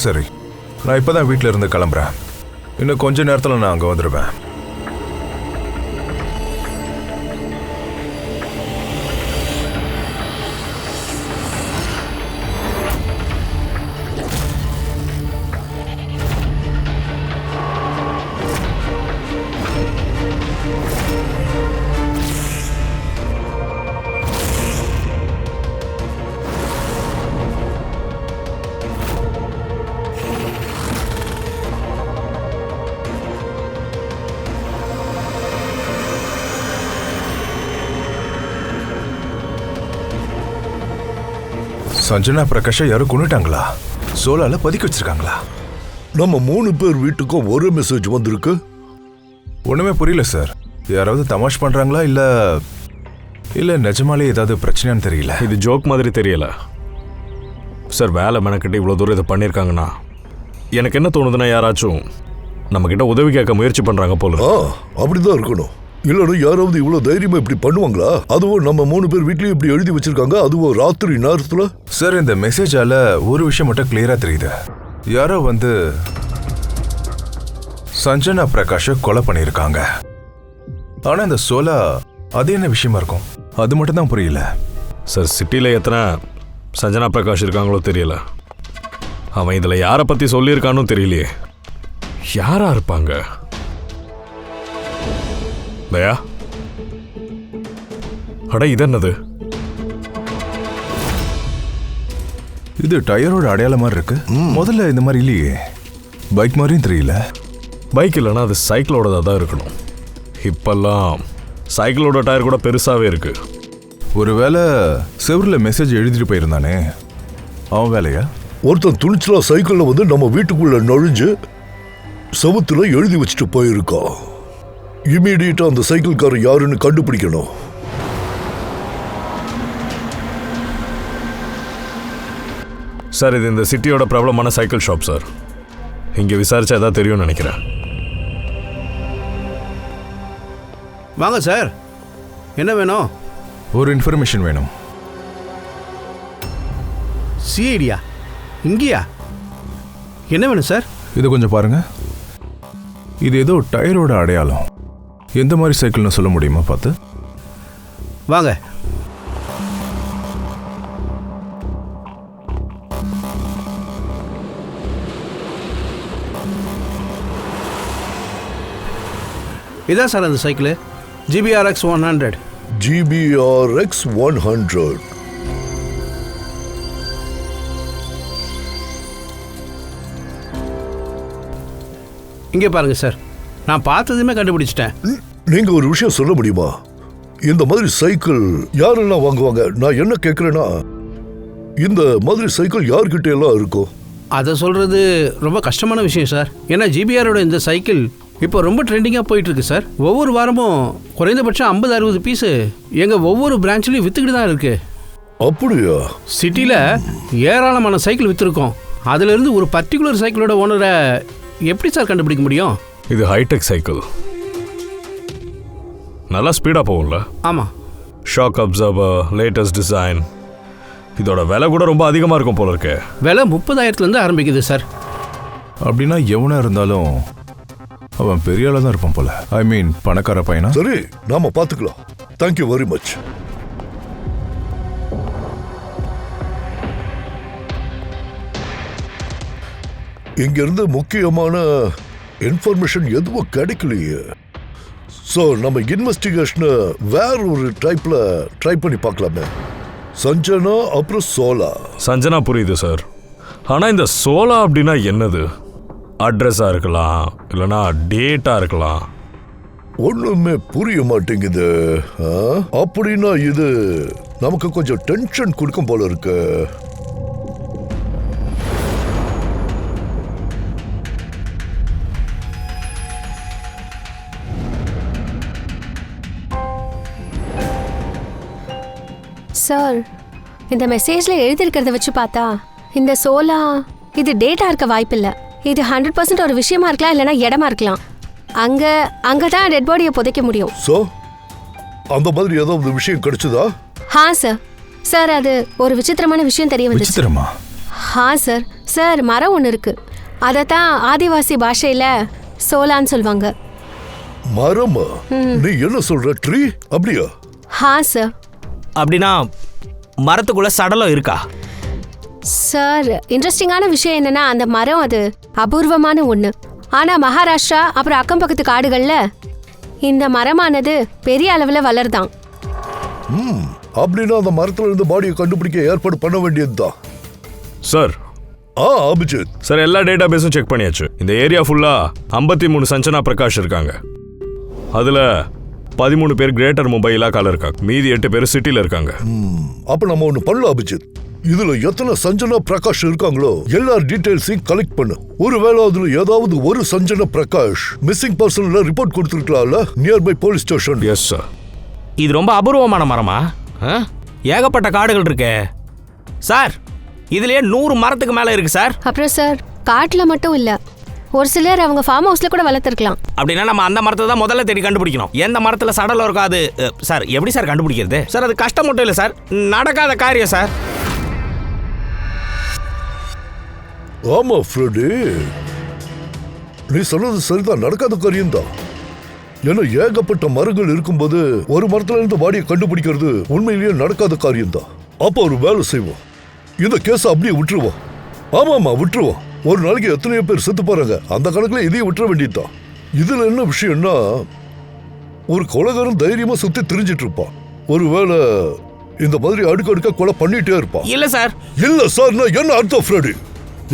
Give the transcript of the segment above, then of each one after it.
சரி, நான் இப்போ தான் வீட்டில் இருந்து கிளம்புறேன். இன்னும் கொஞ்ச நேரத்தில் நான் அங்கே வந்துடுவேன். சஞ்சனா பிரகாஷை யாரும் கொண்டுட்டாங்களா? சோலால பதுக்கி வச்சிருக்காங்களா? நம்ம 3 பேர் வீட்டுக்கும் ஒரு மெசேஜ் வந்திருக்கு. ஒண்ணுமே புரியல சார். யாராவது தமாஷ் பண்றாங்களா இல்ல நிஜமாலே ஏதாவது பிரச்சனையான்னு தெரியல. இது ஜோக் மாதிரி தெரியல சார். வேலை மெனக்கிட்ட இவ்வளோ தூரம் இதை பண்ணியிருக்காங்கன்னா எனக்கு என்ன தோணுதுன்னா யாராச்சும் நம்மக்கிட்ட உதவி கேட்க முயற்சி பண்ணுறாங்க போல. அப்படிதான் இருக்கணும். இல்லைன்னா யாராவது இவ்வளவு தைரியமா இப்படி பண்ணுவாங்களா? அதுவும் நம்ம 3 பேர் வீட்லயும் இப்படி எழுதி வச்சிருக்காங்க, அதுவும் ராத்திரி நேரத்துல. சார், இந்த மெசேஜால ஒரு விஷயம் மட்டும் கிளியரா தெரியுது. யாரோ வந்து சஞ்சனா பிரகாஷை கொலை பண்ணியிருக்காங்க. ஆனா இந்த சோலா அது என்ன விஷயமா இருக்கும்? அது மட்டும் தான் புரியல சார். சிட்டியில் எத்தனை சஞ்சனா பிரகாஷ் இருக்காங்களோ தெரியல. அவன் இதில் யாரை பற்றி சொல்லியிருக்கானோ தெரியலையே. யாரா இருப்பாங்க? தயா, அட இது என்னது? இது டயரோட அடையாளம் மாதிரி இருக்கு. முதல்ல இந்த மாதிரி இல்லையே. பைக் மாதிரியும் தெரியல. பைக் இல்லைன்னா அது சைக்கிளோட தான் இருக்கணும். இப்பெல்லாம் சைக்கிளோட டயர் கூட பெருசாகவே இருக்கு. ஒருவேளை செவரில் மெசேஜ் எழுதிட்டு போயிருந்தானே, அவன் வேலையா? ஒருத்தன் துணிச்சலா சைக்கிள்ல வந்து நம்ம வீட்டுக்குள்ள நுழைஞ்சு செவுத்துல எழுதி வச்சுட்டு போயிருக்கான். இமீடியட்டா அந்த சைக்கிள்காரர் யாருன்னு கண்டுபிடிக்கணும். சார், இது இந்த சிட்டியோட பிரபலமான சைக்கிள் ஷாப் சார். இங்கே விசாரிச்சா ஏதாவது தெரியும்னு நினைக்கிறேன். வாங்க சார், என்ன வேணும்? ஒரு இன்ஃபர்மேஷன் வேணும். சிஐடியா? இங்கேயா? என்ன வேணும் சார்? இது கொஞ்சம் பாருங்க. இது ஏதோ டயரோட அடையாளம். எந்த மாதிரி சைக்கிள்னு சொல்ல முடியுமா பார்த்து? வாங்க. இதான் சார் அந்த சைக்கிள். GBRX 100. GBRX 100. இங்கே பாருங்க சார், நான் பார்த்ததுமே கண்டுபிடிச்சிட்டேன். நீங்க ஒரு விஷயம் சொல்ல முடியுமா? இந்த மாதிரி சைக்கிள் யாரெல்லாம் வாங்குவாங்க? நான் என்ன கேட்குறேன்னா, இந்த மாதிரி சைக்கிள் யார்கிட்ட எல்லாம் இருக்கும்? அதை சொல்கிறது ரொம்ப கஷ்டமான விஷயம் சார். ஏன்னா GBRோட இந்த சைக்கிள் இப்போ ரொம்ப ட்ரெண்டிங்காக போயிட்டுருக்கு சார். ஒவ்வொரு வாரமும் குறைந்தபட்சம் 50-60 பீஸு எங்கள் ஒவ்வொரு பிரான்ச்லேயும் விற்றுக்கிட்டு தான் இருக்குது. அப்படியா? சிட்டியில் ஏராளமான சைக்கிள் விற்றுருக்கோம். அதிலிருந்து ஒரு பர்டிகுலர் சைக்கிளோட ஓனரை எப்படி சார் கண்டுபிடிக்க முடியும்? இது ஹைடெக் சைக்கிள், நல்லா ஸ்பீடாக போகும்ல? ஆமாம். Shock observer, latest design. இதோட விலை கூட ரொம்ப அதிகமாக இருக்கும் போல இருக்கு. விலை 30,000 ஆரம்பிக்குது சார். அப்படின்னா எவனா இருந்தாலும் அவன் பெரிய ஆளாக தான் இருப்பான் போல. ஐ மீன் பணக்கார பையனா? சரி, நாம பார்த்துக்கலாம். Thank you very much. இங்கிருந்து முக்கியமான இன்ஃபர்மேஷன் எதுவும் கிடைக்கலையே. ஸோ நம்ம இன்வெஸ்டிகேஷனை வேற ஒரு டைப்ல ட்ரை பண்ணி பார்க்கலாமே. சஞ்சனா அப்புறம் சோலா. சஞ்சனா புரியுது சார். ஆனால் இந்த சோலா அப்படின்னா என்னது? அட்ரஸாக இருக்கலாம், இல்லைனா டேட்டாக இருக்கலாம். ஒண்ணுமே புரிய மாட்டேங்குது. அப்படின்னா இது நமக்கு கொஞ்சம் டென்ஷன் கொடுக்கும் போல இருக்கு. சார், இந்த மெசேஜ்ல எழுதியிருக்கிறத வச்சு பார்த்தா இந்த சோலா இது டேட்டா இருக்க வாய்ப்பில்லை. இது 100% ஒரு விஷயமா இருக்கலாம், இல்லைன்னா இடமா இருக்கலாம். அங்கதான் டெட் பாடியை புதைக்க முடியும். சோ அந்த மாதிரி ஏதாவது விஷயம் கிடைச்சதா? சார், அது ஒரு விசித்திரமான விஷயம் தெரிய வந்துச்சு. விசித்திரமா? சார் சார் மரம் ஒன்று இருக்கு. அதை தான் ஆதிவாசி பாஷையில் சோலான்னு சொல்லுவாங்க. மரமா? நீ என்ன சொல்ற? ட்ரீ அப்படியா? சார். அப்படின்னா மரத்துக்குள்ள சடலம் இருக்கா? சார் இன்ட்ரெஸ்டிங்கான விஷயம் என்னன்னா அந்த மரம் அது அபூர்வமான ஒன்று. ஆனால் மகாராஷ்டிரா அப்புறம் அக்கம் பக்கத்து காடுகளில் இந்த மரமானது பெரிய அளவில் வளருதான். அப்படின்னா அந்த மரத்துல இருந்து பாடியை கண்டுபிடிக்க ஏற்பாடு பண்ண வேண்டியதுதான். சார் அபிஜித் சார் எல்லா டேட்டா பேஸும் செக் பண்ணியாச்சு. இந்த ஏரியா ஃபுல்லா 53 சஞ்சனா பிரகாஷ் இருக்காங்க. அதுல 13 பேர் கிரேட்டர் மும்பை இலாக்கால இருக்காங்க. மீதி 8 பேர் சிட்டில இருக்காங்க. அப்ப நம்ம ஒண்ணு பண்ணலாம் அபிஜித். இதுல எத்தனை சஞ்சனா பிரகாஷ் இருக்காங்களோ எல்லா டீடைல்ஸையும் கலெக்ட் பண்ணு. ஒருவேளை அதுல ஏதாவது ஒரு சஞ்சனா பிரகாஷ் மிஸ்ஸிங் பர்சன்ல ரிப்போர்ட் கொடுத்துருக்கலாம்ல nearby police station. Yes sir. இது ரொம்ப அபூர்வமான மரமா? ஏகப்பட்ட காடுகள் இருக்கே சார். இதுலயே 100 மரத்துக்கு மேல இருக்கு சார். அப்புறம் சார் காட்டில் மட்டும் இல்லை, ஒரு சிலர் அவங்க ஃபார்ம் ஹவுஸில் கூட வளர்த்துருக்கலாம். அப்படின்னா நம்ம அந்த மரத்தை தான் முதல்ல தேடி கண்டுபிடிக்கணும். எந்த மரத்துல சடலம் இருக்காது சார். எப்படி சார் கண்டுபிடிக்கிறது சார்? அது கஷ்டம் மட்டும் இல்லை சார், நடக்காத காரியம் சார். ஆமா ஃப்ரெடி, நீ சொன்னது சரிதான், நடக்காத காரியம் தான். ஏன்னா ஏகப்பட்ட மரங்கள் இருக்கும்போது ஒரு மரத்துல இருந்து பாடியை கண்டுபிடிக்கிறது உண்மையிலேயே நடக்காத காரியம் தான். அப்போ ஒரு வேலை செய்வோம், இந்த கேஸை அப்படியே விட்டுருவோம். ஆமாமா விட்டுருவோம். ஒரு நாளைக்கு எத்தனையோ பேர் செத்து போறாங்க, அந்த கணக்குல இதையும் விட்டுற வேண்டியதுதான். இதுல என்ன விஷயம்னா ஒரு கொலைகாரன் தைரியமா சுத்தி திரிஞ்சிட்டு இருப்பான். ஒருவேளை இந்த மாதிரி அடுக்கடுக்க கொலை பண்ணிட்டே இருப்பான். இல்ல சார். இல்ல சார்னா என்ன அர்த்தம் ஃப்ரெடி?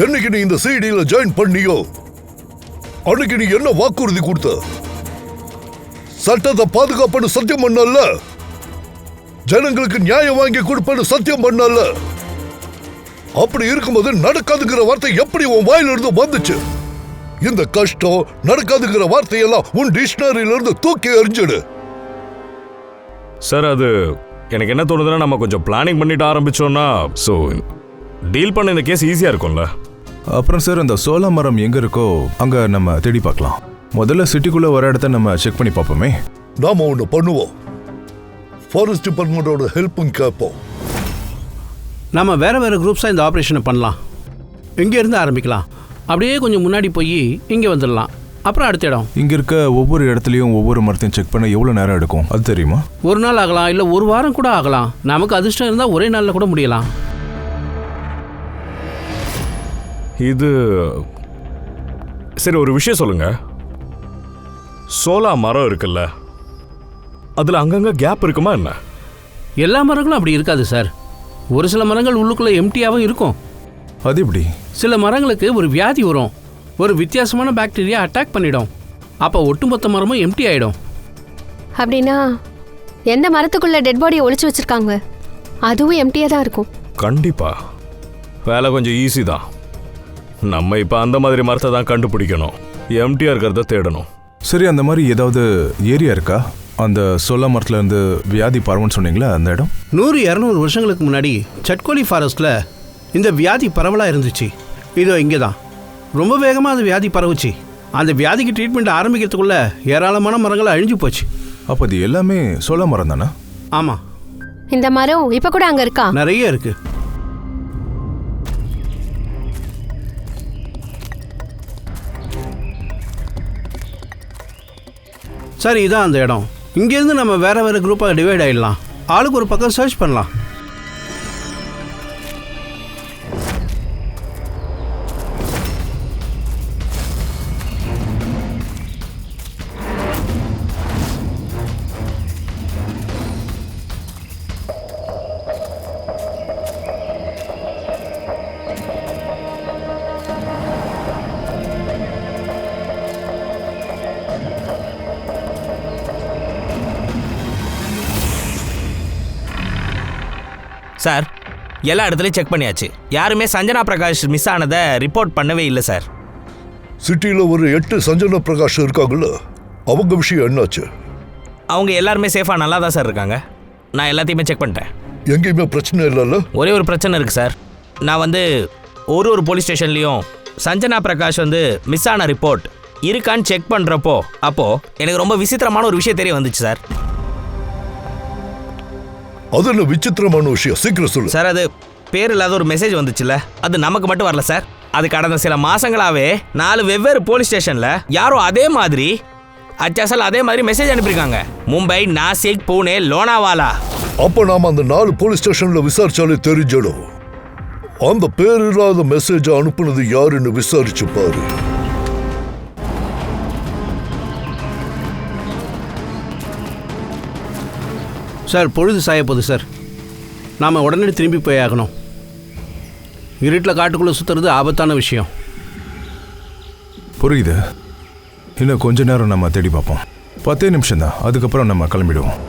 என்னைக்கு நீ இந்த சிடில ஜாயின் பண்ணியோ அன்னைக்கு நீ என்ன வாக்குறுதி கொடுத்த? சட்டத்தை பாதுகாப்பன்னு சத்தியம் பண்ணல, ஜனங்களுக்கு நியாயம் வாங்கி கொடுப்பேன்னு சத்தியம் பண்ணல. அப்படி இருக்கும்போது நடக்காதுங்கிற வார்த்தை எப்படி உன் வாயில இருந்து வந்துச்சு? இந்த கஷ்டம் நடக்காதுங்கிற வார்த்தையெல்லாம் உன் டிக்ஷனரியில இருந்து தூக்கி எறிஞ்சிடு. சார் அது எனக்கு என்ன தோணுதுன்னா நம்ம கொஞ்சம் பிளானிங் பண்ணிட்டு ஆரம்பிச்சோம்னா ஸோ டீல் பண்ண இந்த கேஸ் ஈஸியா இருக்கும்ல. அப்புறம் சார் அந்த சோலா மரம் எங்க இருக்கோ அங்க நம்ம தேடி பார்க்கலாம். முதல்ல சிட்டிக்குள்ள வர இடத்த நம்ம செக் பண்ணி பார்ப்போமே. நாம ஒண்ணு பண்ணுவோம், ஃபாரஸ்ட் டிபார்ட்மெண்டோட ஹெல்ப்பும் கேட்போம். நம்ம வேறு வேறு குரூப்ஸாக இந்த ஆப்ரேஷனை பண்ணலாம். இங்கேருந்து ஆரம்பிக்கலாம், அப்படியே கொஞ்சம் முன்னாடி போய் இங்கே வந்துடலாம். அப்புறம் அடுத்த இடம். இங்க இருக்க ஒவ்வொரு இடத்துலையும் ஒவ்வொரு மரத்தையும் செக் பண்ண எவ்வளோ நேரம் எடுக்கும் அது தெரியுமா? ஒரு நாள் ஆகலாம், இல்லை ஒரு வாரம் கூட ஆகலாம். நமக்கு அதிர்ஷ்டம் இருந்தால் ஒரே நாளில் கூட முடியலாம். இது சரி, ஒரு விஷயம் சொல்லுங்க. சோலா மரம் இருக்குல்ல, அதுல அங்கங்க கேப் இருக்குமா என்ன? எல்லா மரங்களும் அப்படி இருக்காது சார். ஒரு சில மரங்கள் உள்ளுக்குள்ளே எம்டியாகவும் இருக்கும். அது எப்படி? சில மரங்களுக்கு ஒரு வியாதி வரும், ஒரு வித்தியாசமான பாக்டீரியா அட்டாக் பண்ணிடும். அப்போ ஒட்டுமொத்த மரமும் எம்டி ஆகிடும். அப்படின்னா எந்த மரத்துக்குள்ள டெட் பாடியை ஒளிச்சு வச்சிருக்காங்க அதுவும் எம்டியாக தான் இருக்கும். கண்டிப்பா வேலை கொஞ்சம் ஈஸி தான். நம்ம இப்போ அந்த மாதிரி மரத்தை தான் கண்டுபிடிக்கணும், எம்டிஆர் இருக்கிறத தேடணும். சரி, அந்த மாதிரி ஏதாவது ஏரியா இருக்கா? அந்த சோலா மரத்துல இருந்து வியாதி பரவுன்னு சொன்னீங்களா, அந்த இடம்? 100-200 வருஷங்களுக்கு முன்னாடி சட்கோலி ஃபாரஸ்ட்டில் இந்த வியாதி பரவலாக இருந்துச்சு. இதோ இங்கே தான் ரொம்ப வேகமாக அந்த வியாதி பரவுச்சு. அந்த வியாதிக்கு ட்ரீட்மெண்ட் ஆரம்பிக்கிறதுக்குள்ள ஏராளமான மரங்கள் அழிஞ்சு போச்சு. அப்போ அது எல்லாமே சோலா மரம் தானே? ஆமாம், இந்த மரம் இப்போ கூட அங்கே இருக்கா? நிறைய இருக்கு. சரி, இதான் அந்த இடம். இங்கேருந்து நம்ம வேறு வேறு குரூப்பாக டிவைட் ஆகிடலாம். ஆளுக்கு ஒரு பக்கம் சர்ச் பண்ணலாம். சார் எல்லா இடத்துலையும் செக் பண்ணியாச்சு. யாருமே சஞ்சனா பிரகாஷ் மிஸ் ஆனதை ரிப்போர்ட் பண்ணவே இல்லை சார். சிட்டில ஒரு 8 சஞ்சனா பிரகாஷ் இருக்காங்கல்ல, அவங்க விஷயம் என்னாச்சு? அவங்க எல்லாருமே சேஃபாக நல்லா தான் சார் இருக்காங்க. நான் எல்லாத்தையுமே செக் பண்ணிட்டேன், எங்கேயுமே பிரச்சனை இல்லைல்ல? ஒரே ஒரு பிரச்சனை இருக்குது சார். நான் ஒரு போலீஸ் ஸ்டேஷன்லேயும் சஞ்சனா பிரகாஷ் மிஸ் ஆன ரிப்போர்ட் இருக்கான்னு செக் பண்ணுறப்போ எனக்கு ரொம்ப விசித்திரமான ஒரு விஷயம் தெரிய வந்துச்சு சார். அது என்ன விசித்திரமான விஷயம்? சீக்கிரம் சொல்லு சார். அது பேர் இல்லாத ஒரு மெசேஜ் வந்துச்சுல்ல, அது நமக்கு மட்டும் வரல சார். அது கடந்த சில மாசங்களாவே 4 வெவ்வேறு போலீஸ் ஸ்டேஷன்ல யாரோ அதே மாதிரி அச்சாசல் அதே மாதிரி மெசேஜ் அனுப்பியிருக்காங்க. மும்பை, நாசிக், புனே, லோனாவாலா. அப்ப நாம அந்த 4 போலீஸ் ஸ்டேஷன்ல விசாரிச்சாலே தெரிஞ்சிடும். அந்த பேர் இல்லாத மெசேஜ் அனுப்புனது யாருன்னு விசாரிச்சு பாரு. சார் பொழுது சாய போகுது சார். நாம் உடனே திரும்பி போய் ஆகணும். இருட்டில் காட்டுக்குள்ளே சுற்றுறது ஆபத்தான விஷயம். புரியுது. இன்னும் கொஞ்ச நேரம் நம்ம தேடி பார்ப்போம். 10 நிமிஷம் தான், அதுக்கப்புறம் நம்ம கிளம்பிடுவோம்.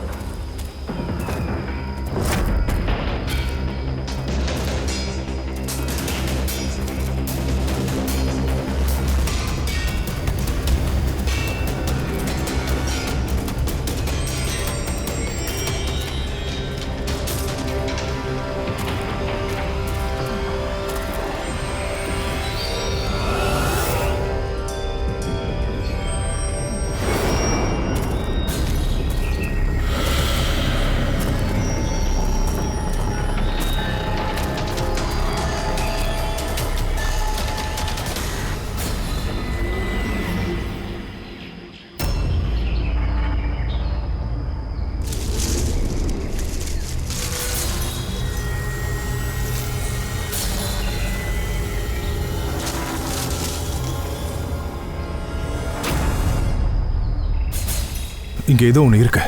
இங்க ஏதோ ஒன்று இருக்கு.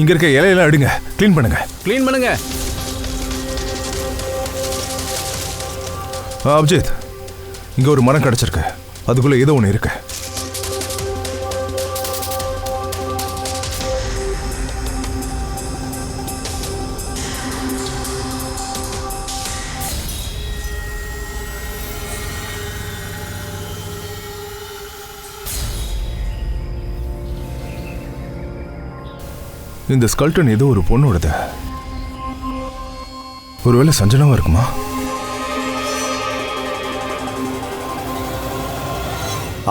இங்க இருக்க இலையெல்லாம் எடுங்க, க்ளீன் பண்ணுங்க. க்ளீன் பண்ணுங்க. அபிஜித், இங்க ஒரு மரம் கிடைச்சிருக்கு. அதுக்குள்ள ஏதோ ஒன்று இருக்கு. இந்த ஸ்கல்டன் ஏதோ ஒரு பொண்ணோடது. ஒருவேளை சஞ்சனாவா இருக்குமா?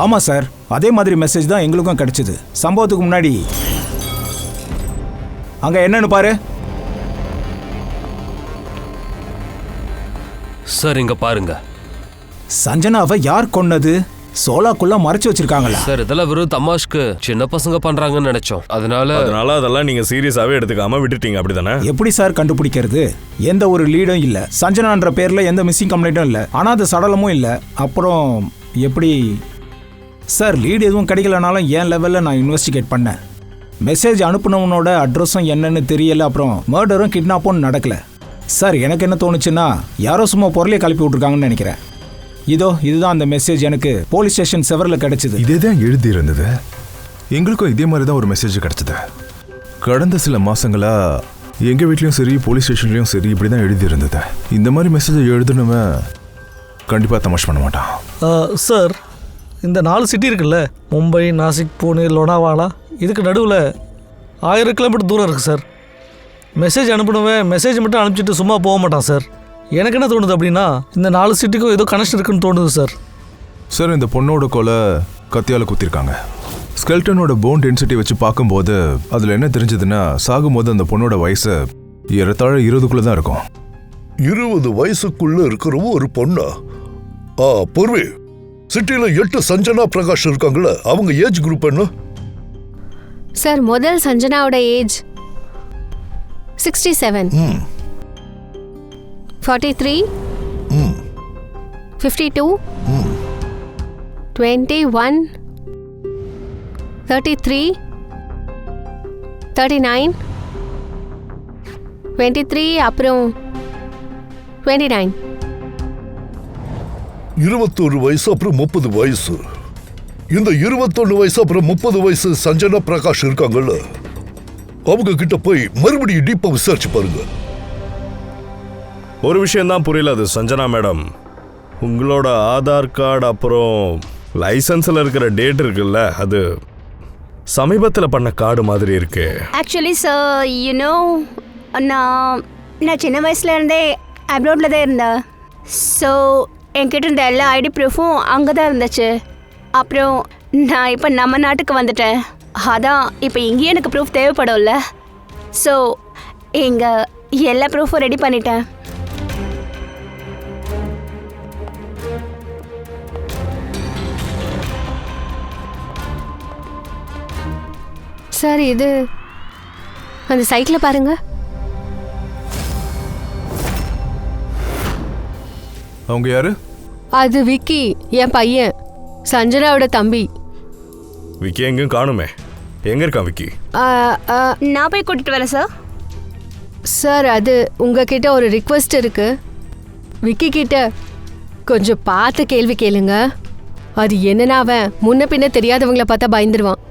ஆமா சார், அதே மாதிரி மெசேஜ் தான் எங்களுக்கும் கிடைச்சது. சம்பவத்துக்கு முன்னாடி அங்க என்னன்னு பாரு சார். இங்க பாருங்க. சஞ்சனாவை யார் கொன்னது? சோலாக்குள்ள மறைச்சு வச்சிருக்காங்களா? சார் இதெல்லாம் வெறும் தமாஷ்க்கு சின்ன பசங்க பண்றாங்கன்னு நினைச்சோம். அதனால அதெல்லாம் நீங்க சீரியஸாவே எடுத்துக்காம விட்டுட்டீங்க, அப்படிதானே? எப்படி சார் கண்டுபிடிக்கிறது? எந்த ஒரு லீடும் இல்ல, சஞ்சனான்ற பேர்ல எந்த மிஸ்ஸிங் கம்ப்ளைண்ட்டும் இல்ல, அனாதை சடலமும் இல்ல. அப்புறம் எப்படி சார் லீடு எதுவும் கிடைக்கலனாலும் என் லெவல்ல நான் இன்வெஸ்டிகேட் பண்ணேன். மெசேஜ் அனுப்புனவனோட அட்ரஸும் என்னன்னு தெரியல. அப்புறம் மர்டரும் கிட்னாப்பும் நடக்கல. சார் எனக்கு என்ன தோணுச்சுன்னா யாரோ சும்மா பொருளையை கிளப்பி விட்டுருக்காங்கன்னு நினைக்கிறேன். இதுதான் அந்த மெசேஜ் எனக்கு போலீஸ் ஸ்டேஷன் செவரில் கிடைச்சது. இதே தான் எழுதி இருந்தது. எங்களுக்கும் இதே மாதிரி தான் ஒரு மெசேஜ் கிடைச்சது. கடந்த சில மாசங்களா எங்க வீட்லயும் சரி போலீஸ் ஸ்டேஷன்லயும் சரி இப்படி தான் எழுதி இருந்தது. இந்த மாதிரி மெசேஜ் எழுதுனவன் கண்டிப்பா தமாஷ் பண்ண மாட்டான். சார் இந்த 4 சிட்டி இருக்குல்ல, மும்பை, நாசிக், புனே, லோனாவாலா, இதுக்கு நடுவில் 1000 கிலோமீட்டர் தூரம் இருக்குது சார். மெசேஜ் அனுப்பினவன் மெசேஜ் மட்டும் அனுப்பிச்சிட்டு சும்மா போக மாட்டான் சார். எனக்கு என்ன தோணுது அப்படின்னா இந்த 4 சிட்டிக்கும் ஏதோ கனெக்ஷன் இருக்குன்னு தோணுது சார். சார் இந்த பொண்ணோட கொலை கத்தியால் குத்திருக்காங்க. ஸ்கெல்டனோட போன் டென்சிட்டி வச்சு பார்க்கும்போது அதில் என்ன தெரிஞ்சதுன்னா சாகும்போது அந்த பொண்ணோட வயசு ஏறத்தாழ 20க்குள்ள தான் இருக்கும். 20 வயசுக்குள்ள இருக்கிறவோ ஒரு பொண்ணா? பொறுவே, சிட்டில 8 சஞ்சனா பிரகாஷ் இருக்காங்கள, அவங்க ஏஜ் குரூப் என்ன? சார் முதல் சஞ்சனாவோட ஏஜ் 67, 43, 52, 21, 33, 39, 23, அப்புறம் 29. 21 வயசு அப்புறம் 30 வயசு. இந்த 21 வயசு அப்புறம் 30 வயசு சஞ்சனா பிரகாஷ் இருக்காங்கல்ல, அவங்க கிட்ட போய் மறுபடியும் டீப்பா விசாரிச்சு பாருங்க. ஒரு விஷயம் தான் புரியல. அது சஞ்சனா மேடம், உங்களோட ஆதார் கார்டு அப்புறம் லைசன்ஸில் இருக்கிற டேட் இருக்குல்ல, அது சமீபத்தில் பண்ண கார்டு மாதிரி இருக்கு. ஆக்சுவலி சார் யூனோ நான் சின்ன வயசுலேருந்தே அப்ராடில் தான் இருந்தேன். ஸோ என்கிட்ட இருந்த எல்லா ஐடி ப்ரூஃபும் அங்கே தான் இருந்துச்சு. அப்புறம் நான் இப்போ நம்ம நாட்டுக்கு வந்துட்டேன். அதான் இப்போ இங்கேயும் எனக்கு ப்ரூஃப் தேவைப்படும்ல. ஸோ இங்கே எல்லா ப்ரூஃபும் ரெடி பண்ணிட்டேன். சார் இது அந்த சைக்கிள் பாருங்க. அவங்க யாரு? அது விக்கி, என் பையன், சஞ்சனாவோட தம்பி. விக்கி எங்கேயும் காணுமே. எங்க இருக்கான் விக்கி? நான் போய் கூட்டிட்டு வரேன் சார். சார் அது உங்ககிட்ட ஒரு ரிக்வெஸ்ட் இருக்கு. விக்கி கிட்ட கொஞ்சம் பார்த்து கேள்வி கேளுங்க. அது என்னன்னா அவன் முன்ன பின்ன தெரியாதவங்கள பார்த்தா பயந்துருவான்.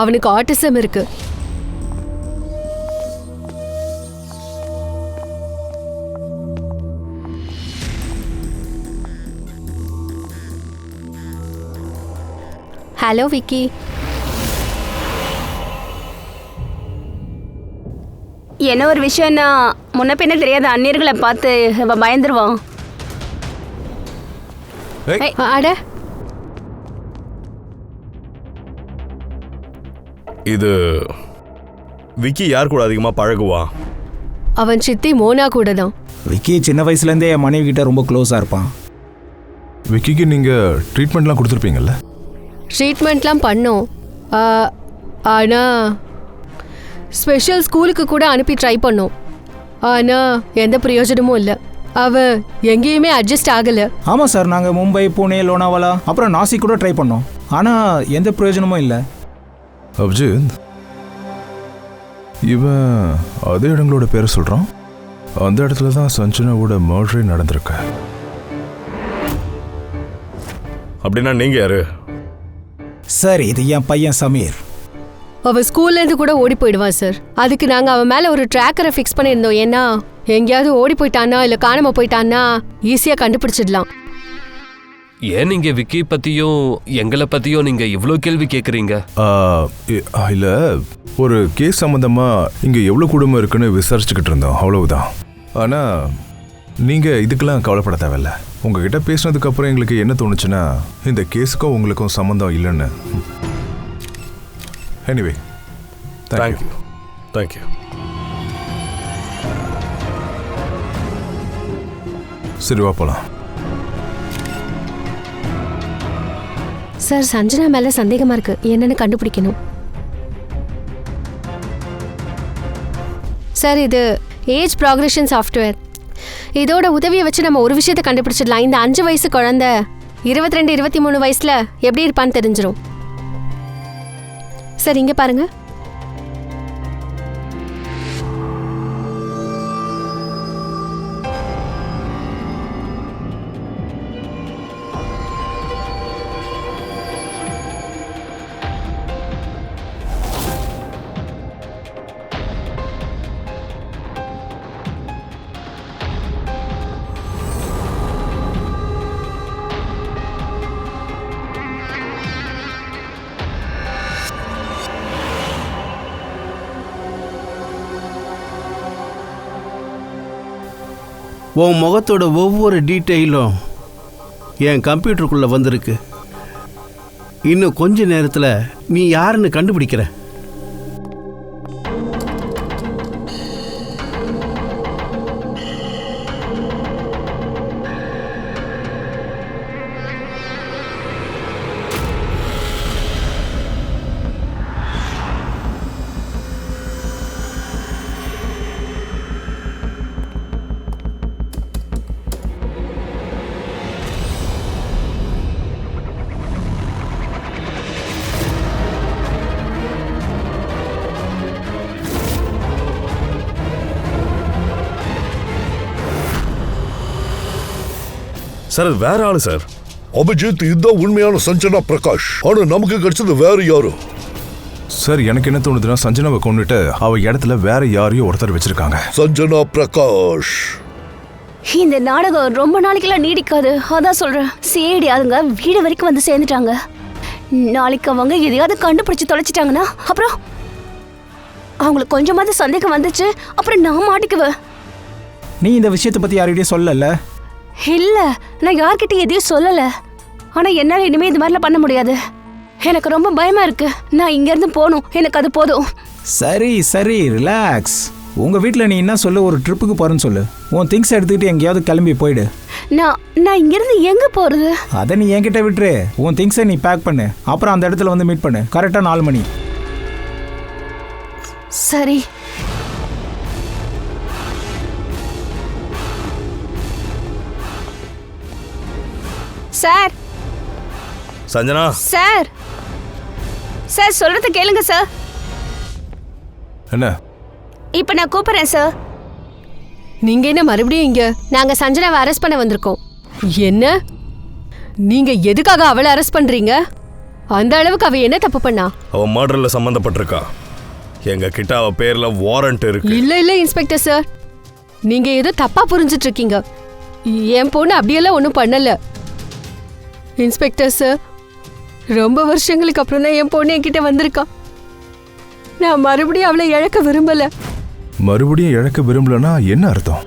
அவனுக்கு ஆட்டிசம் இருக்கு. ஹலோ விக்கி. என்ன ஒரு விஷயம்னா முன்ன பின்ன தெரியாத அந்நியர்களை பார்த்து அவன் பயந்துருவான். அட இது விக்கி யார் கூட அதிகமாக பழகுவான்? அவன் சித்தி மோனா கூட தான். விக்கி சின்ன வயசுலேருந்தே என் மனைவி கிட்ட ரொம்ப க்ளோஸாக இருப்பான். விக்கிக்கு நீங்கள் ட்ரீட்மெண்ட்லாம் கொடுத்துருப்பீங்கல்ல? ட்ரீட்மெண்ட்லாம் பண்ணோம். ஆனால் ஸ்பெஷல் ஸ்கூலுக்கு கூட அனுப்பி ட்ரை பண்ணோம். ஆனால் எந்த பிரயோஜனமும் இல்லை. அவன் எங்கேயுமே அட்ஜஸ்ட் ஆகலை. ஆமாம் சார், நாங்கள் மும்பை, புனே, லோனாவாலா அப்புறம் நாசிக் கூட ட்ரை பண்ணோம். ஆனால் எந்த பிரயோஜனமும் இல்லை. அபிஜித், இவன் அதே இடங்களோட பேரை சொல்கிறான். அந்த இடத்துல தான் சஞ்சனாவோட மர்டரே நடந்திருக்கு. அப்படின்னா நீங்கள் யாரு? சார் இது என் பையன் சமீர். அவன் ஸ்கூல்லேருந்து கூட ஓடி போயிடுவான் சார். அதுக்கு நாங்கள் அவன் மேலே ஒரு ட்ராக்கரை ஃபிக்ஸ் பண்ணியிருந்தோம். ஏன்னா எங்கேயாவது ஓடி போயிட்டானா இல்லை காணாமல் போயிட்டான்னா ஈஸியாக கண்டுபிடிச்சிடலாம். ஏன் நீங்க விக்கி பத்தியும் எங்களை பத்தியும் நீங்க இவ்வளோ கேள்வி கேட்குறீங்க? இல்லை, ஒரு கேஸ் சம்மந்தமாக இங்கே எவ்வளோ குடும்பம் இருக்குன்னு விசாரிச்சுக்கிட்டு இருந்தோம், அவ்வளவுதான். ஆனால் நீங்கள் இதுக்கெல்லாம் கவலைப்பட தேவையில்ல. உங்ககிட்ட பேசினதுக்கப்புறம் எங்களுக்கு என்ன தோணுச்சுன்னா இந்த கேஸுக்கும் உங்களுக்கும் சம்மந்தம் இல்லைன்னு. Anyway, thank you. தேங்க்யூ. சரி, வா போகலாம். சார் சஞ்சனா மேலே சந்தேகமாக இருக்கு, என்னன்னு கண்டுபிடிக்கணும். சார் இது ஏஜ் ப்ராக்ரெஷன் சாஃப்ட்வேர். இதோட உதவியை வச்சு நம்ம ஒரு விஷயத்தை கண்டுபிடிச்சிடலாம். இந்த 5 வயசு குழந்தை 22, 23 வயசுல எப்படி இருப்பான்னு தெரிஞ்சிடும். சார் இங்கே பாருங்க. உன் முகத்தோட ஒவ்வொரு டீட்டெயிலும் என் கம்ப்யூட்டருக்குள்ளே வந்திருக்கு. இன்னும் கொஞ்ச நேரத்தில் நீ யாருன்னு கண்டுபிடிக்கிற. சார் அது வேற ஆளு சார். அபிஜித், இதுதான் உண்மையான சஞ்சனா பிரகாஷ். ஆனா நமக்கு கிடைச்சது வேற யாரும். சார் எனக்கு என்ன தோணுதுன்னா சஞ்சனாவை கொண்டுட்டு அவ இடத்துல வேற யாரையும் ஒருத்தர் வச்சிருக்காங்க. சஞ்சனா பிரகாஷ். இந்த நாடகம் ரொம்ப நாளைக்கெல்லாம் நீடிக்காது, அதான் சொல்றேன். சேடி அதுங்க வீடு வரைக்கும் வந்து சேர்ந்துட்டாங்க. நாளைக்கு அவங்க எதையாவது கண்டுபிடிச்சு தொலைச்சிட்டாங்கன்னா அப்புறம் அவங்களுக்கு கொஞ்சமாவது சந்தேகம் வந்துச்சு, அப்புறம் நான் மாட்டிக்குவேன். நீ இந்த விஷயத்தை பற்றி யார்கிட்டயும் சொல்லல? இல்ல, நான் யார்கிட்ட எதையும் சொல்லல. ஆனா என்னால இனிமே இது மாதிரிலாம் பண்ண முடியாது. எனக்கு ரொம்ப பயமா இருக்கு. நான் இங்க இருந்து போகணும், எனக்கு அது போதும். சரி சரி, ரிலாக்ஸ். உங்கள் வீட்டில் நீ என்ன சொல்லு, ஒரு ட்ரிப்புக்கு போகிறேன்னு சொல்லு. உன் திங்ஸ் எடுத்துக்கிட்டு எங்கேயாவது கிளம்பி போயிடு. நான் இங்கிருந்து எங்க போறது? அதை நீ என்கிட்ட விட்டுரு. உன் திங்ஸை நீ பேக் பண்ணு, அப்புறம் அந்த இடத்துல வந்து மீட் பண்ணு. கரெக்டாக 4 மணி. சரி. சார் சஞ்சனா சார் சார் சொல்றத கேளுங்க சார். என்ன? இப்போ நான் கூப்பிடுறேன் சார். நீங்க என்ன மறுபடியும் இங்க? நாங்க சஞ்சனாவை அரெஸ்ட் பண்ண வந்திருக்கோம். என்ன? நீங்க எதுக்காக அவளை அரெஸ்ட் பண்றீங்க? அந்த அளவுக்கு அவ என்ன தப்பு பண்ணா? அவ மர்டர்ல சம்பந்தப்பட்டிருக்கா. எங்க கிட்ட அவ பேர்ல வாரண்ட் இருக்கு. இல்ல இன்ஸ்பெக்டர் சார், நீங்க ஏதோ தப்பா புரிஞ்சிட்டு இருக்கீங்க. என் பொண்ணு அப்படியெல்லாம் ஒன்றும் பண்ணல. இன்ஸ்பெக்டர் சார், ரொம்ப வருஷங்களுக்கு அப்புறம் தான் என் பொண்ணு என்கிட்ட வந்திருக்கா. நான் மறுபடியும் அவளை இழக்க விரும்பல. மறுபடியும் இழக்க விரும்பலன்னா என்ன அர்த்தம்?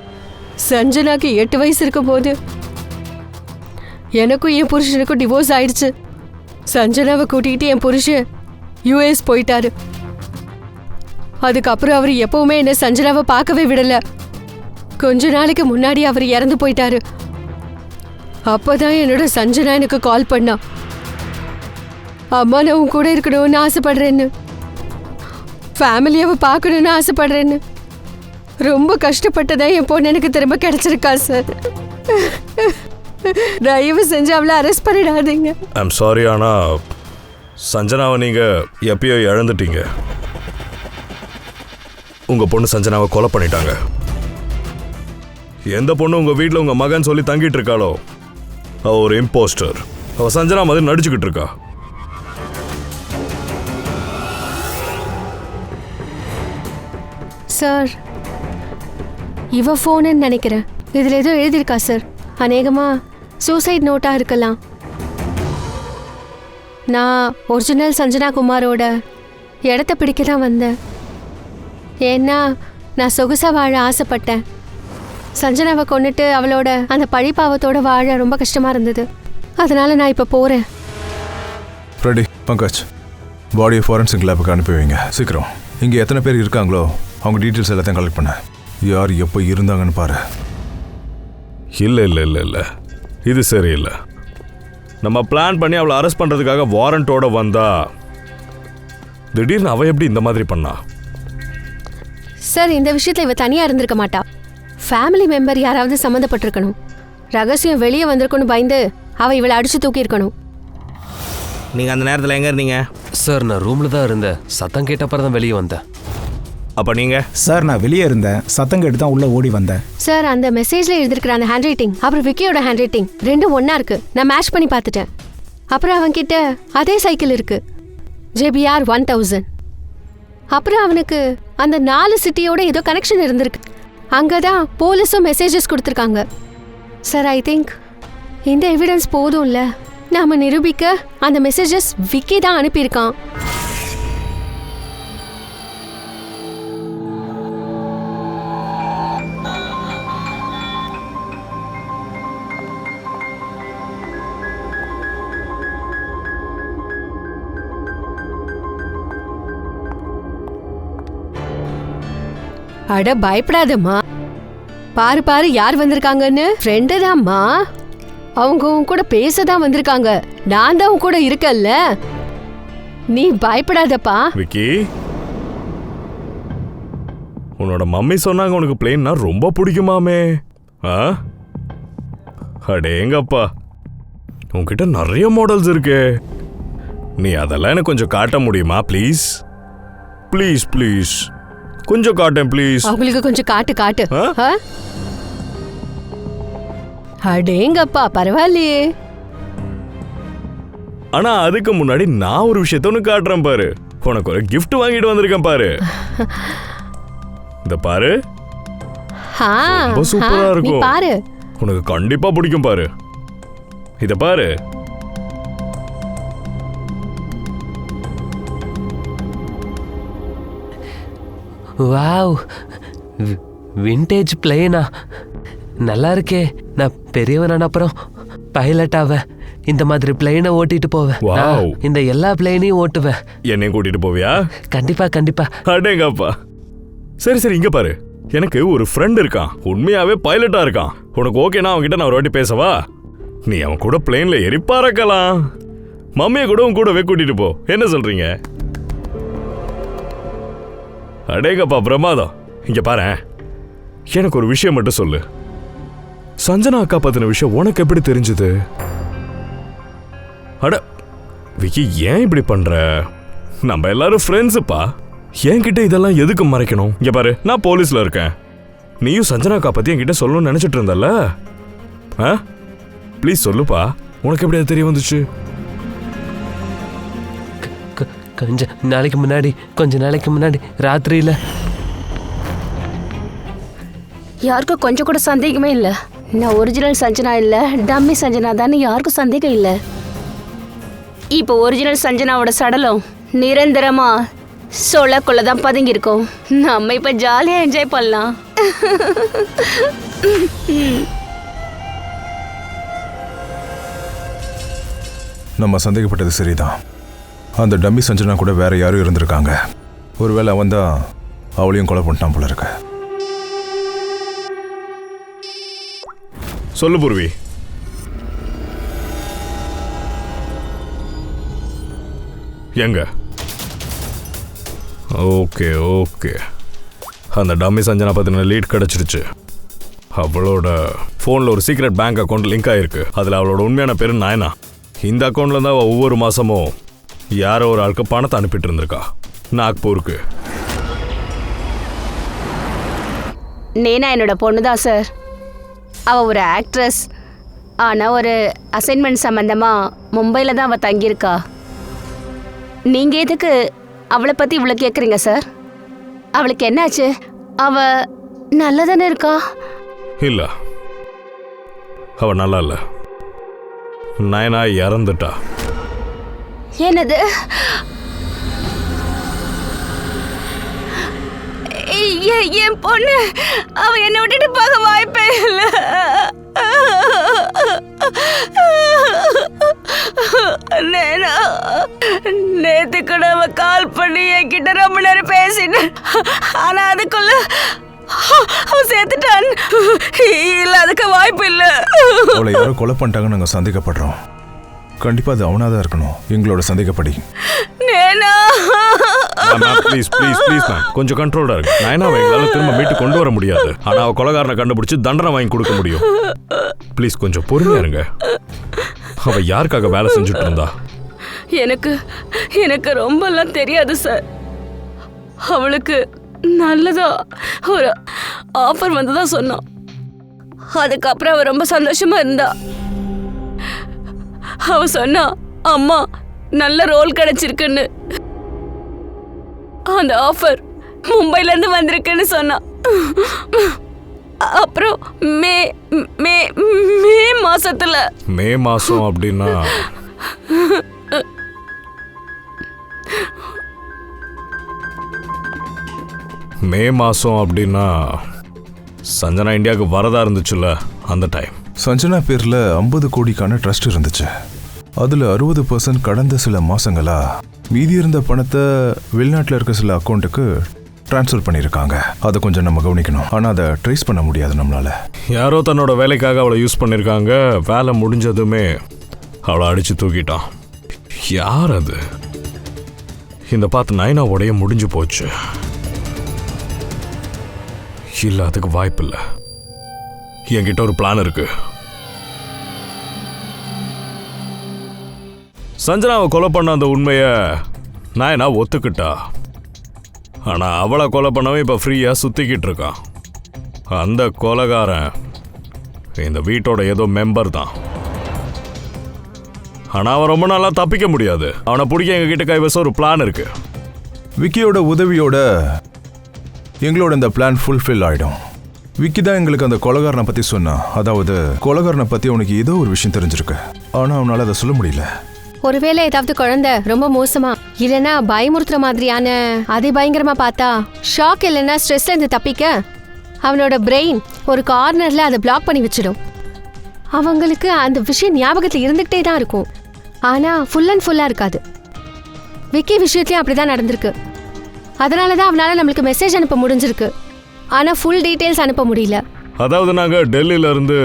சஞ்சனாக்கு 8 வயசு இருக்கும் போது எனக்கும் என் புருஷனுக்கும் டிவோர்ஸ் ஆயிடுச்சு. சஞ்சனாவை கூட்டிகிட்டு என் புருஷன் யூஎஸ் போயிட்டாரு. அதுக்கப்புறம் அவர் எப்பவுமே என்ன சஞ்சனாவை பார்க்கவே விடல. கொஞ்ச நாளைக்கு முன்னாடி அவர் இறந்து போயிட்டாரு. அப்போதான் என்னோட சஞ்சனா எனக்கு கால் பண்ணா. அம்மா நான் உன் கூட இருக்கணும்னு ஆசைப்படுறேன்னு, ஃபேமிலியாவை பார்க்கணுன்னு ஆசைப்படுறேன்னு. ரொம்ப கஷ்டப்பட்டதான் என் பொண்ணு எனக்கு திரும்ப கிடைச்சிருக்கா சார். தயவு செஞ்சு அவளை அரெஸ்ட் பண்ணிடாதீங்க. ஐம் சாரி, ஆனா சஞ்சனாவை நீங்க எப்பயோ இழந்துட்டீங்க. உங்க பொண்ணு சஞ்சனாவை கொலை பண்ணிட்டாங்க. எந்த பொண்ணு உங்க வீட்டில் உங்க மகன் சொல்லி தங்கிட்டு இருக்காளோ அவ ஒரு இம்போஸ்டர். அவ சஞ்சனா மாதிரி நடிச்சுக்கிட்டு இருக்கா. சார், இவ ஃபோன்னு நினைக்கிறேன். இதில் ஏதோ எழுதியிருக்கா சார். அநேகமா சூசைட் நோட்டாக இருக்கலாம். நான் ஒரிஜினல் சஞ்சனா குமாரோட இடத்த பிடிக்க தான் வந்தேன். ஏன்னா நான் சொகுசாக வாழ ஆசைப்பட்டேன். சஞ்சனாவை கொண்டுட்டு அவளோட அந்த பழிப்பாவத்தோட வாழ ரொம்ப கஷ்டமாக இருந்தது. அதனால நான் இப்போ போகிறேன். ஃப்ரெடி, பங்கஜ், பாடியை ஃபாரன்சிக் லேபுக்கு அனுப்பி வைங்க சீக்கிரம். இங்கே எத்தனை பேர் இருக்காங்களோ அவங்க டீட்டெயில்ஸ் எல்லாத்தையும் கலெக்ட் பண்ண. யார் எப்போ இருந்தாங்கன்னு பாரு. இல்லை இல்லை இல்லை இல்லை, இது சரியில்லை. நம்ம பிளான் பண்ணி அவளை அரெஸ்ட் பண்ணுறதுக்காக வாரண்டோட வந்தா திடீர்னு அவ எப்படி இந்த மாதிரி பண்ணா? சார், இந்த விஷயத்தில் இவ தனியாக இருந்திருக்க மாட்டா. ஃபேமிலி மெம்பர் யாராவது சம்மந்தப்பட்டிருக்கணும். ரகசியம் வெளியே வந்திருக்கணும் பயந்து அவள் இவளை அடித்து தூக்கியிருக்கணும். நீங்கள் அந்த நேரத்தில் எங்கே இருந்தீங்க? சார், நான் ரூமில் தான் இருந்தேன். சத்தம் கேட்டப்பறம் தான் வெளியே வந்தேன். அப்போ நீங்கள்? சார், நான் வெளியே இருந்தேன். சத்தம் கேட்டு தான் உள்ளே ஓடி வந்தேன். சார், அந்த மெசேஜில் எழுதிருக்கிற அந்த ஹேண்ட் ரைட்டிங் அப்புறம் விக்கியோட ஹேண்ட் ரைட்டிங் ரெண்டும் ஒன்றா இருக்கு. நான் மேட்ச் பண்ணி பார்த்துட்டேன். அப்புறம் அவன்கிட்ட அதே சைக்கிள் இருக்கு, JBR 1000. அப்புறம் அவனுக்கு அந்த 4 சிட்டியோட ஏதோ கனெக்ஷன் இருந்திருக்கு. அங்கே தான் போலீஸும் மெசேஜஸ் கொடுத்துருக்காங்க. சார், ஐ திங்க் இந்த எவிடன்ஸ் போதும்ல நாம நிரூபிக்க. அந்த மெசேஜஸ் விக்கி தான் அனுப்பியிருக்கான். அட பயப்படாதம்மா. பாரு பாரு யார் வந்திருக்காங்கன்னு. ஃப்ரெண்டு தான்மா. அவங்க உன் கூட பேசதான் வந்திருக்காங்க. நான் தான் உன் கூட இருக்கல்ல. நீ பயப்படாதப்பா. விக்கி, உன்னோட மம்மி சொன்னாங்க உனக்கு பிளேன்னா ரொம்ப பிடிக்குமாமே. அடேங்கப்பா, உன்கிட்ட நிறைய மாடல்ஸ் இருக்கு. நீ அதெல்லாம் எனக்கு கொஞ்சம் காட்ட முடியுமா ப்ளீஸ்? ப்ளீஸ் ப்ளீஸ் கொஞ்சம் காட்டேன் ப்ளீஸ். அவங்களுக்கு கொஞ்சம் காட்டு. அடேங்கப்பா, பரவாயில்லையே. ஆனா அதுக்கு முன்னாடி நான் ஒரு விஷயத்த உனக்கு காட்டுறேன் பாரு. உனக்கு ஒரு gift வாங்கிட்டு வந்திருக்கேன் பாரு. இந்த பாரு, ரொம்ப சூப்பரா இருக்கும். பாரு, உனக்கு கண்டிப்பா பிடிக்கும் பாரு. இத பாரு. வாவ், விண்டேஜ் பிளேனா நல்லா இருக்கே. நான் பெரியவனான அப்புறம் பைலட் ஆவேன். இந்த மாதிரி பிளேனை ஓட்டிட்டு போவேன். இந்த எல்லா பிளேனையும் ஓட்டுவேன். என்னையும் கூட்டிட்டு போவியா? கண்டிப்பா கண்டிப்பா. அடேங்கப்பா. சரி சரி, இங்க பாரு. எனக்கு ஒரு ஃப்ரெண்ட் இருக்கான், உண்மையாவே பைலட்டா இருக்கான். உனக்கு ஓகேனா அவன்கிட்ட நான் ஒரு வாட்டி பேசவா? நீ அவன் கூட பிளேன்ல ஏறி பறக்கலாம். மம்மியை கூட உன் கூடவே கூட்டிட்டு போ. என்ன சொல்றீங்க? அடேங்கப்பா பிரமாதம். இங்க பாரு, எனக்கு ஒரு விஷயம் மட்டும் சொல்லு. சஞ்சனா அக்கா பத்தின விஷயம் உனக்கு எப்படி தெரிஞ்சது? அட விக்கி, ஏன் இப்படி பண்ற? நம்ம எல்லாரும் ஃப்ரெண்ட்ஸுப்பா. என்கிட்ட இதெல்லாம் எதுக்கு மறைக்கணும்? இங்க பாரு, நான் போலீஸ்ல இருக்கேன். நீயும் சஞ்சனா அக்கா பத்தி என்கிட்ட சொல்லணும்னு நினைச்சிட்டு இருந்தல்ல? ப்ளீஸ் சொல்லுப்பா, உனக்கு எப்படி அது தெரிய வந்துச்சு? கொஞ்ச நாளைக்கு முன்னாடி ராத்திரியில யாருக்கும் கொஞ்சம் கூட சந்தேகமே இல்லை. நான் ஒரிஜினல் சஞ்சனா இல்லை, டம்மி சஞ்சனா தானே யாருக்கும் சந்தேகம் இல்லை. இப்போ ஒரிஜினல் சஞ்சனாவோட சடலம் நிரந்தரமா சோலாக்குள்ள தான் பதுங்கியிருக்கோம். நம்ம இப்போ ஜாலியாக என்ஜாய் பண்ணலாம். நம்ம சந்தேகப்பட்டது சரிதான். அந்த டம்மி சஞ்சனா கூட வேற யாரும் இருந்திருக்காங்க. ஒருவேளை அவன் தான் அவளையும் கொலை பண்ணிட்டான் போல இருக்க. சொல்லு பூர்வி. எங்க? ஓகே ஓகே, அந்த டம்மி சஞ்சனா பத்தின லீட் கிடைச்சிருச்சு. அவளோட ஃபோனில் ஒரு சீக்ரெட் பேங்க் அக்கௌண்ட் லிங்க் ஆகிருக்கு. அதில் அவளோட உண்மையான பேர் நாயனா. இந்த அக்கௌண்ட்டில் தான் அவள் ஒவ்வொரு மாதமும் யாரோ ஒரு ஆளுக்கு பணத்தை அனுப்பிட்டு இருந்திருக்கா நாக்பூருக்கு. நேனா என்னோட பொண்ணு தான் சார். அவள் ஒரு ஆக்ட்ரஸ். ஆனால் ஒரு அசைன்மெண்ட் சம்மந்தமாக மும்பையில் தான் அவள் தங்கியிருக்கா. நீங்கள் எதுக்கு அவளை பற்றி இவ்வளோ கேட்குறீங்க சார்? அவளுக்கு என்னாச்சு? அவள் நல்லா தானே இருக்கா? இல்லை, அவள் நல்லா இல்லை. நயனா இறந்துட்டா. என்னது? என் பொண்ணு அவ என்னை விட்டுட்டு போக வாய்ப்பே இல்லை. நேத்து கூட அவ கால் பண்ணி என்கிட்ட ரொம்ப நேரம் பேசினேன். ஆனா அதுக்குள்ள அவன் சேர்த்துட்டான். இல்ல, அதுக்கு வாய்ப்பு இல்ல. அவளை யாரோ கொலை பண்ணிட்டாங்கன்னு நாங்கள் சந்தேகப்படுறோம். கண்டிப்பா அது அவனா தான் இருக்கணும், எங்களோட சந்தேகப்படி. ப்ளீஸ் ப்ளீஸ் ப்ளீஸ் மேம், கொஞ்சம் கண்ட்ரோல்டா இருக்கு. நயனாவை எங்களால் திரும்ப மீட்டு கொண்டு வர முடியாது. ஆனால் அவள் கொலைகாரனை கண்டுபிடிச்சு தண்டனை வாங்கி கொடுக்க முடியும். ப்ளீஸ் கொஞ்சம் பொறுமையா இருங்க. அவள் யாருக்காக வேலை செஞ்சுட்டு இருந்தா? எனக்கு ரொம்பலாம் தெரியாது சார். அவளுக்கு நல்லதா ஒரு ஆஃபர் வந்ததா சொன்னான். அதுக்கப்புறம் அவ ரொம்ப சந்தோஷமா இருந்தா. அவ சொன்னா, அம்மா நல்ல ரோல் கிடைச்சிருக்குன்னு. அந்த ஆஃபர் மும்பைல இருந்து வந்திருக்குன்னு சொன்னா. அப்புறம் மே மே மே மாசத்துல மே மாசம் அப்படின்னா மே மாசம் அப்படின்னா சஞ்சனா இந்தியாவுக்கு வரதா இருந்துச்சுல்ல, அந்த டைம். சஞ்சனா பேர்ல 50 கோடிக்கான ட்ரஸ்ட் இருந்துச்சு. அதுல 60% கடந்த சில மாசங்களா மீதி இருந்த பணத்தை வெளிநாட்டில் இருக்க சில அக்கௌண்ட்டுக்கு டிரான்ஸ்ஃபர் பண்ணியிருக்காங்க. அதை கொஞ்சம் நம்ம கவனிக்கணும். ஆனால் அதை ட்ரேஸ் பண்ண முடியாது நம்மளால. யாரோ தன்னோட வேலைக்காக அவளை யூஸ் பண்ணியிருக்காங்க. வேலை முடிஞ்சதுமே அவளை அடிச்சு தூக்கிட்டான். யார் அது? இந்த பார்த்து நயனாவோடைய முடிஞ்சு போச்சு. இல்லை, அதுக்கு வாய்ப்பு இல்லை. என்கிட்ட ஒரு பிளான் இருக்கு. சஞ்சனாவை கொலை பண்ண அந்த உண்மையை நயனா ஒத்துக்கிட்டா. ஆனால் அவளை கொலை பண்ணவன் இப்போ ஃப்ரீயாக சுற்றிக்கிட்டு இருக்கான். அந்த கொலைகாரன் இந்த வீட்டோட ஏதோ மெம்பர் தான். ஆனால் அவன் ரொம்ப நாளாக தப்பிக்க முடியாது. அவனை பிடிக்க எங்ககிட்ட கைவசம் ஒரு பிளான் இருக்கு. விக்கியோட உதவியோட எங்களோட இந்த பிளான் ஃபுல்ஃபில் ஆகிடும். விக்கி தான் எங்களுக்கு அந்த கொலைகாரனை பற்றி சொன்னான். அதாவது கொலைகாரனை பற்றி அவனுக்கு ஏதோ ஒரு விஷயம் தெரிஞ்சிருக்கு. ஆனால் அவனால் அதை சொல்ல முடியல. ஒருவேளை ஏதாவது குழந்தை ரொம்ப மோசமா இல்லைன்னா பயமுறுத்துற மாதிரியான அதிபயங்கரமா பார்த்தா ஷாக் இல்லைன்னா ஸ்ட்ரெஸ்ல இருந்து தப்பிக்க அவனோட பிரெயின் ஒரு கார்னர்ல அதை பிளாக் பண்ணி வச்சிடும். அவங்களுக்கு அந்த விஷயம் ஞாபகத்தில் இருந்துகிட்டே தான் இருக்கும். ஆனா ஃபுல் அண்ட் ஃபுல்லா இருக்காது. விக்கி விஷயத்துலயும் அப்படிதான் நடந்திருக்கு. அதனால தான் அவனால நம்மளுக்கு மெசேஜ் அனுப்ப முடிஞ்சிருக்கு. ஆனா ஃபுல் டீடைல்ஸ் அனுப்ப முடியல. அதாவது நாங்கள் டெல்லியில இருந்து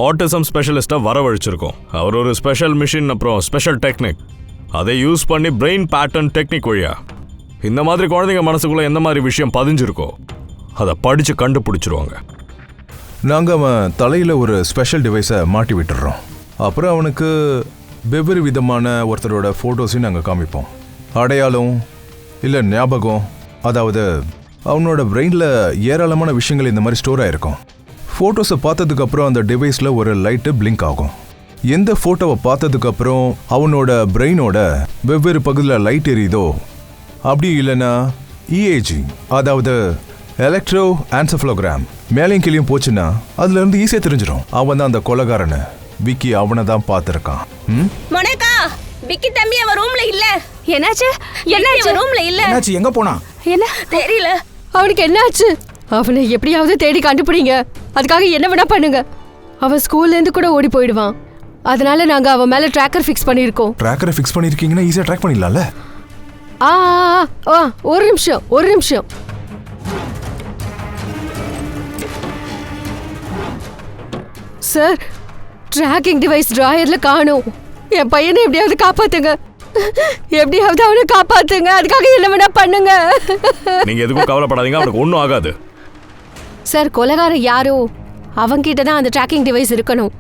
ஆட்டிசம் ஸ்பெஷலிஸ்டா வரவழைச்சிருக்கோம். அவர் ஒரு ஸ்பெஷல் மிஷின் அப்புறம் ஸ்பெஷல் டெக்னிக் அதை யூஸ் பண்ணி பிரெயின் பேட்டர்ன் டெக்னிக் வழியா இந்த மாதிரி குழந்தைங்க மனசுக்குள்ள எந்த மாதிரி விஷயம் பதிஞ்சிருக்கோ அதை படிச்சு கண்டுபிடிச்சிருவாங்க. நாங்கள் அவன் தலையில் ஒரு ஸ்பெஷல் டிவைஸை மாட்டி விட்டுடுறோம். அப்புறம் அவனுக்கு வெவ்வேறு விதமான ஒருத்தரோட ஃபோட்டோஸையும் நாங்கள் காமிப்போம். அடையாளம் இல்லை ஞாபகம், அதாவது அவனோட பிரெயினில் ஏராளமான விஷயங்கள் இந்த மாதிரி ஸ்டோர் ஆகிருக்கும். ஃபோட்டோஸை பார்த்ததுக்கப்புறம் அந்த டிவைஸில் ஒரு லைட்டு பிளிங்க் ஆகும். எந்த ஃபோட்டோவை பார்த்ததுக்கப்புறம் அவனோட பிரெயினோட வெவ்வேறு பகுதியில் லைட் எரியுதோ, அப்படி இல்லைன்னா இஏஜி, அதாவது எலக்ட்ரோ ஆன்செஃபலோகிராம் மேலையும் கீழையும் போச்சுன்னா அதுல இருந்து ஈஸியா தெரிஞ்சிடும் அவன் தான் அந்த கொலைகாரனு. விக்கி அவனை தான் பார்த்துருக்கான். மோனிகா, விக்கி தம்பி அவன் ரூம்ல இல்ல. என்னாச்சு? ரூம்ல இல்ல. என்னாச்சு? எங்க போனா? என்ன தெரியல. அவனுக்கு என்னாச்சு? அவனை எப்படியாவது தேடி கண்டுபிடிங்க. அதுக்காக என்ன வேணா பண்ணுங்க. அவன் ஸ்கூல்ல இருந்து கூட ஓடி போயிடுவான். அதனால நாங்க அவன் மேல ட்ராக்கர் ஃபிக்ஸ் பண்ணிருக்கோம். ட்ராக்கரை ஃபிக்ஸ் பண்ணிருக்கீங்கன்னா ஈஸியா ட்ராக் பண்ணிடலாம்ல. ஒரு நிமிஷம். சார், ட்ராக்கிங் டிவைஸ் டிராயர்ல காணோம். என் பையனை எப்படியாவது காப்பாத்துங்க. அவனை காப்பாத்துங்க. அதுக்காக என்ன வேணா பண்ணுங்க. நீங்க எதுக்கும் கவலைப்படாதீங்க, அவனுக்கு ஒன்றும் ஆகாது. சார், கொலைகாரன் யாரோ அவங்கிட்ட தான் அந்த ட்ராக்கிங் டிவைஸ் இருக்கணும்.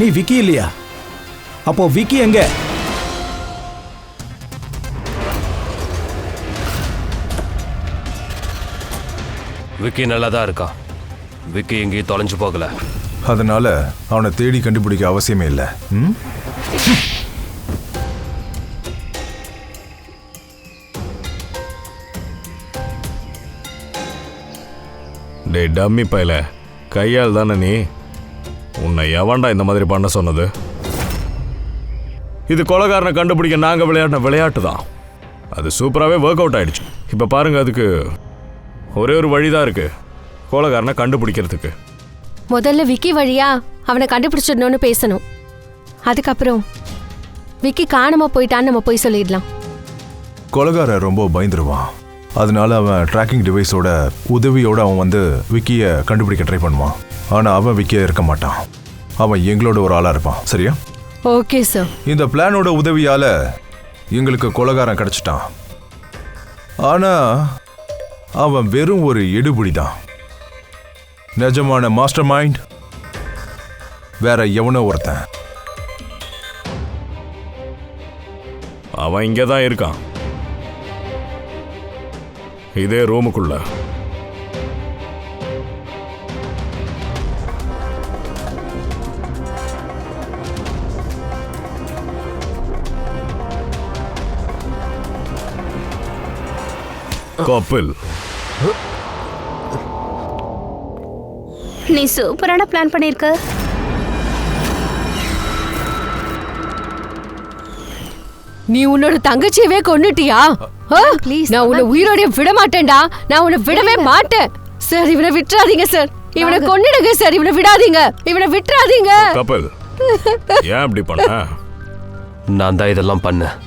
நீ விக்கி இல்லையா? அப்போ விக்கி எங்க? விக்கி நல்லா தான் இருக்கான். விக்கி எங்கேயும் தொலைஞ்சு போகல. அதனால அவனை தேடி கண்டுபிடிக்க அவசியமே இல்லை. டே டம்மி பையல, கையால் தானே நீ? உன்னை எவன்டா இந்த மாதிரி பண்ண சொன்னது? இது கொலைகாரனை கண்டுபிடிக்க நாங்கள் விளையாடின விளையாட்டு தான். அது சூப்பராகவே ஒர்க் அவுட் ஆயிடுச்சு. இப்போ பாருங்க, அதுக்கு ஒரே ஒரு வழிதான் இருக்கு, கொலைகாரனை கண்டுபிடிக்கிறதுக்கு. முதல்ல விக்கி வழியா அவனை கண்டுபிடிச்சிடணும்னு பேசணும். அதுக்கப்புறம் விக்கி காணாம போயிட்டான்னு நம்ம போய் சொல்லிடலாம். கொலைகாரன் ரொம்ப பயந்துருவான். அதனால அவன் ட்ராக்கிங் டிவைஸோட உதவியோட அவன் வந்து விக்கியை கண்டுபிடிக்க ட்ரை பண்ணுவான். ஆனால் அவன் விக்கிய இருக்க மாட்டான். அவன் எங்களோட ஒரு ஆளாக இருப்பான். சரியா? Okay sir. இந்த பிளானோட உதவியால் எங்களுக்கு கொலைகாரன் கிடச்சிட்டான். ஆனால் அவன் வெறும் ஒரு எடுபுடி தான். நிஜமான மாஸ்டர் மைண்ட் வேற எவனோ ஒருத்தன். அவன் இங்கே தான் இருக்கான், இதே ரூமுக்குள்ள. கபில், நீ சூப்பரான பிளான் பண்ணிருக்க. நீ உன்னோட தங்கச்சியவே கொன்னுட்டியா? நான் உன்னை உயிரோட விட மாட்டேன்டா. நான் உன்னை விடவே மாட்டேன். சார், இவனை விட்டுறாதீங்க சார். இவனை கொன்னுடுங்க சார். இவனை விடாதீங்க. இவனை விட்டுறாதீங்க. கபில், ஏன் இப்படி பண்ண? நான் தான் இதெல்லாம் பண்ணேன்.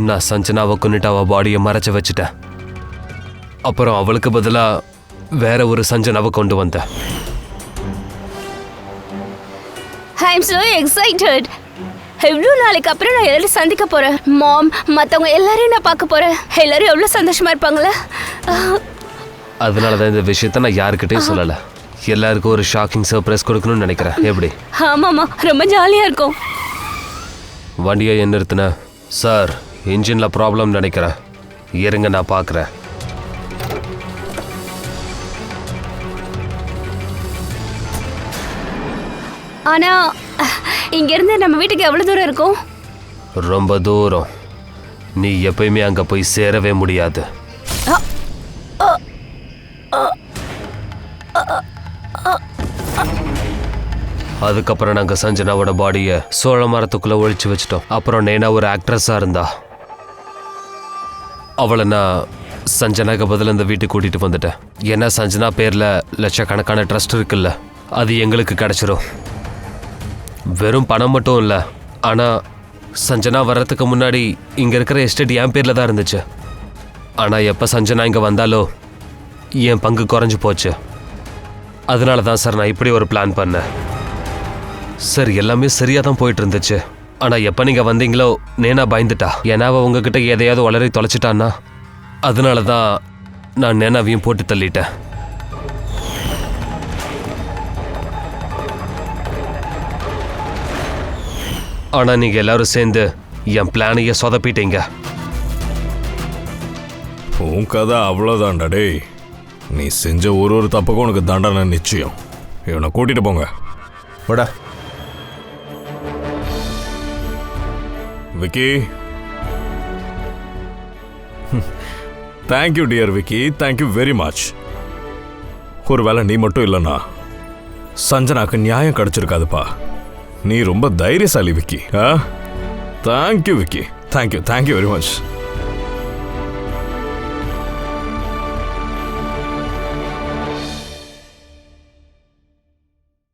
நான் சஞ்சனாவை கொன்னுட்டு அவள் பாடியை மறைச்சு வச்சுட்டேன். அப்புறம் அவளுக்கு பதிலாக வேற ஒரு சஞ்சனாவை கொண்டு வந்தேன். ஐ அம் so excited. எவ்வளோ நாளைக்கு அப்புறம் நான் எல்லாரும் சந்திக்க போறேன். மாம், மற்றவங்க எல்லாரையும் நான் பார்க்க போறேன். எல்லாரும் எவ்வளோ சந்தோஷமா இருப்பாங்களே. அதனால தான் இந்த விஷயத்த நான் யாருக்கிட்டையும் சொல்லலை. எல்லாருக்கும் ஒரு ஷாக்கிங் சர்ப்ரைஸ் கொடுக்கணும்னு நினைக்கிறேன். எப்படி? ஆமாம்மா, ரொம்ப ஜாலியாக இருக்கும். வண்டியை ஏன் நிறுத்தின? சார், இன்ஜினில் ப்ராப்ளம் நினைக்கிறேன். இருங்க, நான் பார்க்குறேன். ஆனா இங்கேருந்து நம்ம வீட்டுக்கு எவ்வளோ தூரம் இருக்கும்? ரொம்ப தூரம். நீ எப்பயுமே அங்கே போய் சேரவே முடியாது. அதுக்கப்புறம் நாங்கள் சஞ்சனாவோட பாடியை சோழ மரத்துக்குள்ளே ஒழிச்சு வச்சிட்டோம். அப்புறம் நேனா ஒரு ஆக்ட்ரஸாக இருந்தா. அவளை நான் சஞ்சனாக்கு பதில் இந்த வீட்டுக்கு கூட்டிகிட்டு வந்துட்டேன். ஏன்னா சஞ்சனா பேரில் லட்சக்கணக்கான ட்ரஸ்ட் இருக்குல்ல, அது எங்களுக்கு கிடச்சிரும். வெறும் பணம் மட்டும் இல்லை, ஆனால் சஞ்சனா வர்றதுக்கு முன்னாடி இங்கே இருக்கிற எஸ்டேட் என் பேரில் தான் இருந்துச்சு. ஆனால் எப்போ சஞ்சனா இங்கே வந்தாலோ என் பங்கு குறைஞ்சி போச்சு. அதனால தான் சார் நான் இப்படி ஒரு பிளான் பண்ணேன். சார் எல்லாமே சரியாக தான் போயிட்டு இருந்துச்சு. ஆனால் எப்போ நீங்கள் வந்தீங்களோ நேனா பயந்துட்டா. ஏன்னா அவள் உங்ககிட்ட எதையாவது வளரி தொலைச்சிட்டான்னா. அதனால தான் நான் நேனாவையும் போட்டு தள்ளிட்டேன். ஆனால் நீங்கள் எல்லாரும் சேர்ந்து என் பிளானையே சொதப்பிட்டீங்க. உன் கதை அவ்வளோதான்டா டேய். நீ செஞ்ச ஒரு தப்புக்கும் உனக்கு தண்டனை நிச்சயம். இவனை கூட்டிட்டு போங்க. வாடா. Vicky, thank you dear Vicky, thank you very much. ஒருவேளை நீ மட்டும் இல்லைன்னா சஞ்சனாக்கு நியாயம் கிடைச்சிருக்காதுப்பா. நீ ரொம்ப தைரியசாலி Vicky. Thank you Vicky, thank you very much.